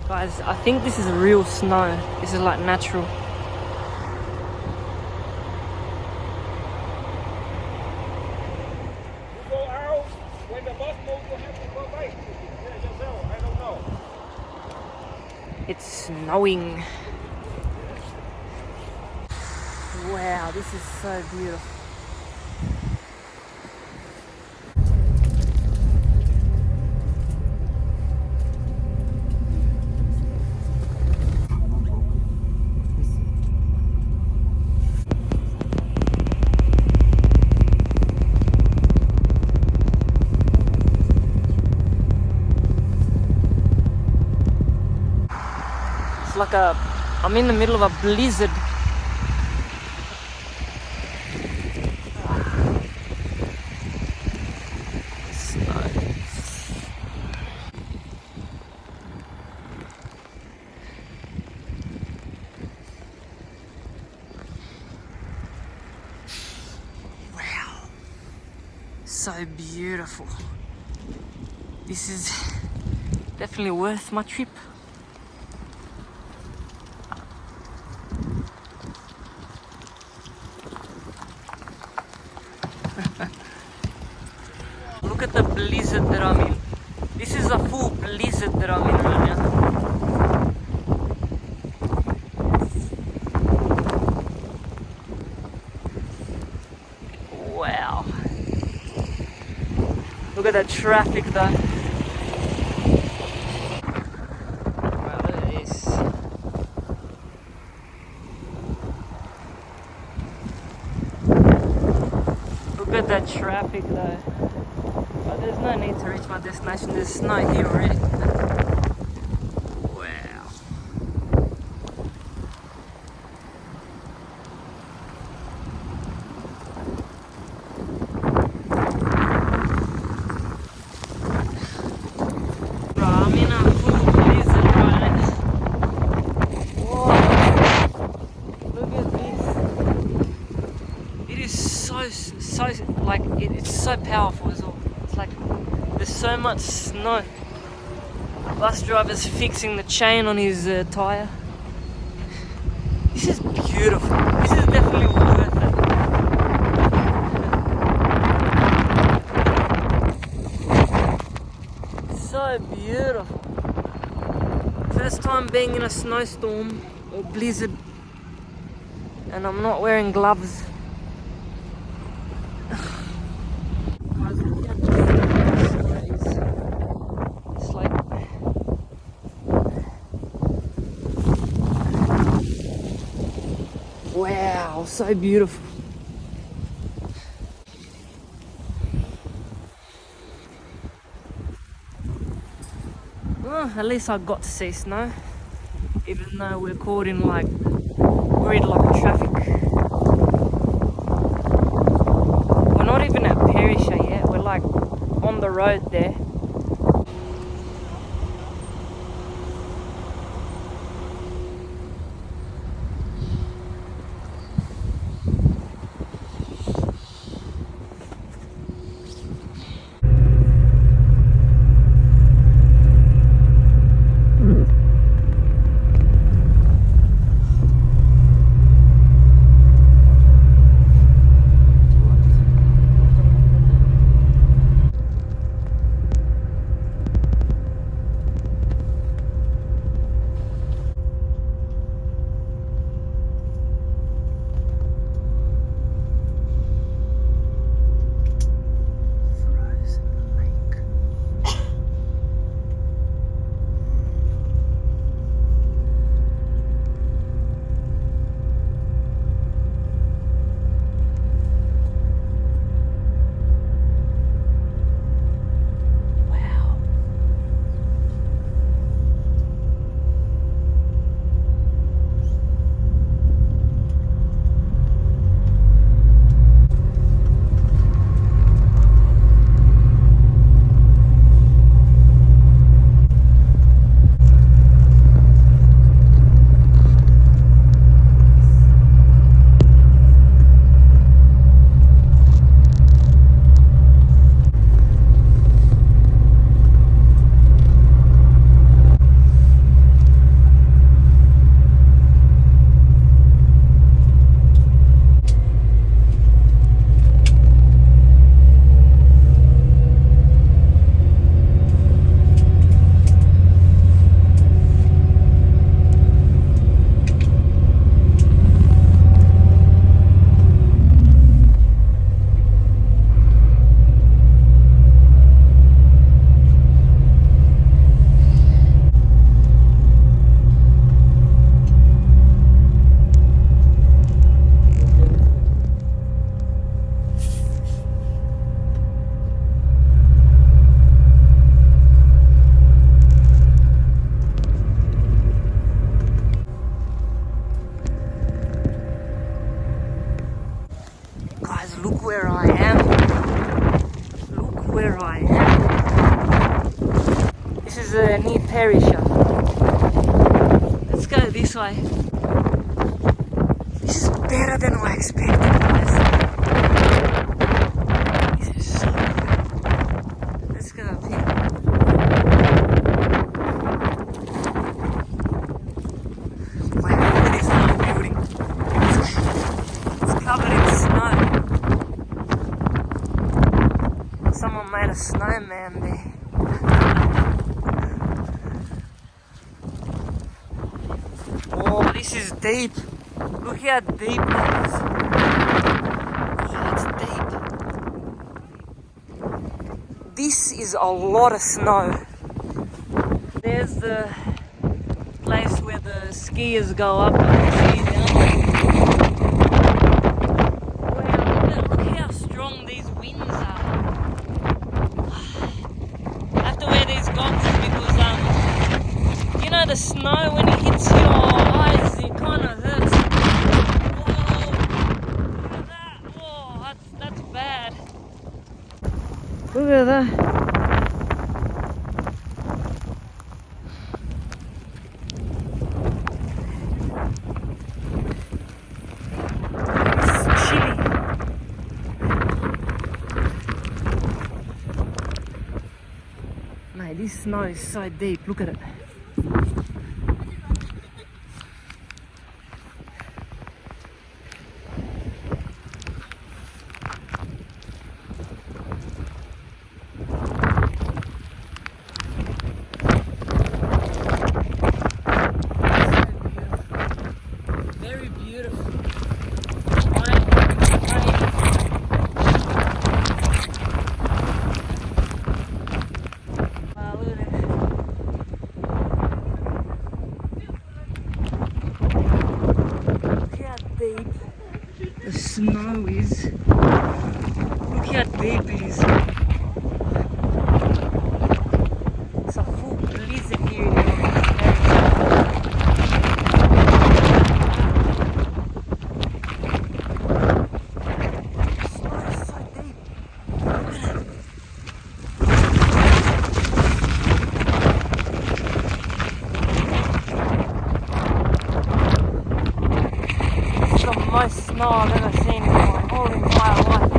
Guys, I think this is real snow. This is like natural. You go out when the bus moves, you have to go right. Yeah, yourself. I don't know. It's snowing. Wow, this is so beautiful. It's like I'm in the middle of a blizzard. Snow. Wow. So beautiful. This is definitely worth my trip. Look at the blizzard that I'm in. This is a full blizzard that I'm in right now. Wow. Look at the traffic though. Wow, look at this. Look at that traffic though. But there's no need to reach my destination. There's snow here already. Wow. Bro, I'm in a full blizzard right now. Whoa. Look at this. It is so like it's so powerful as well. It's like there's so much snow. Bus driver's fixing the chain on his tire. This is beautiful. This is definitely worth it. So beautiful. First time being in a snowstorm or blizzard, and I'm not wearing gloves. It's like wow, so beautiful. Well, at least I got to see snow, even though we're caught in like gridlock traffic. We're not even at Perisher yet, we're like on the road there. look where I am. Look where I am. This is near Perisher. Let's go this way. This is better than I expected, guys. This is so good. Let's go up here. Wow, look at this little building. It's covered in snow. Someone made a snowman there. Oh, this is deep. Look how deep it is. Oh, it's deep. This is a lot of snow. There's the place where the skiers go up and ski down. Wow, look how strong these winds are. I have to wear these goggles because you know the snow when it hits your eyes, it kind of hurts. Whoa, look at that. Whoa, that's bad. Look at that. It's chilly. Mate, this snow is so deep. Look at it. Very beautiful. Wow, look at it. Look how deep the snow is. Look how deep it is. It's a full blizzard here in the snow is so deep. Look at it. It's the most snow I've ever seen in my whole entire life.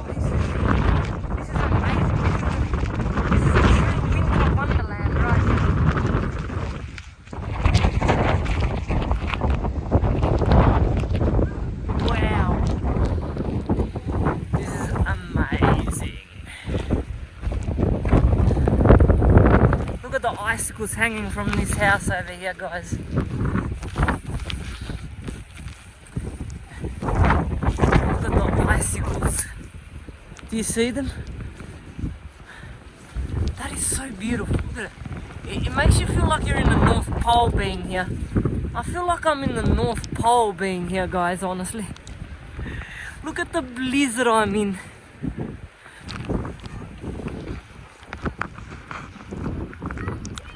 This is amazing. This is a true winter wonderland right here. Wow. This is amazing. Look at the icicles hanging from this house over here, guys. Look at the icicles. Do you see them? That is so beautiful. Look at it. It makes you feel like you're in the North Pole being here. I feel like I'm in the North Pole being here, guys, honestly. Look at the blizzard I'm in.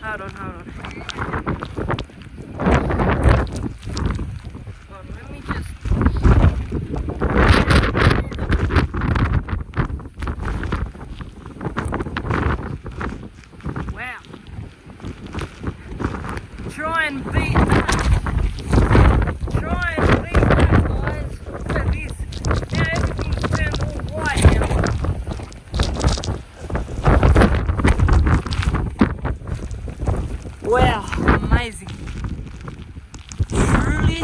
Hold on. Hold on, let me just... Wow. Try and beat that. Try and beat that, guys. Look at this. Now everything's turned all white now. Wow, amazing. Truly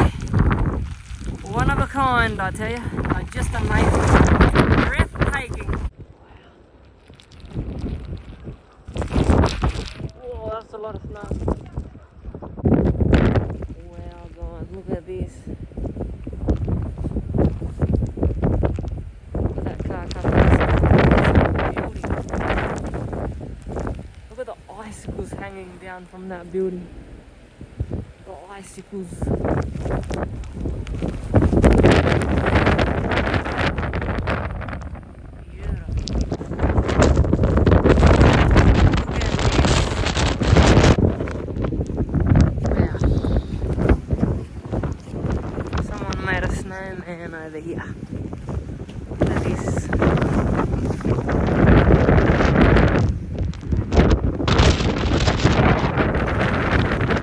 one of a kind, I tell you. Like, just amazing. Breathtaking. Whoa, that's a lot of snow. Wow, guys, look at this. Look at that car coming. Look at the icicles hanging down from that building. The icicles. made a snowman over here.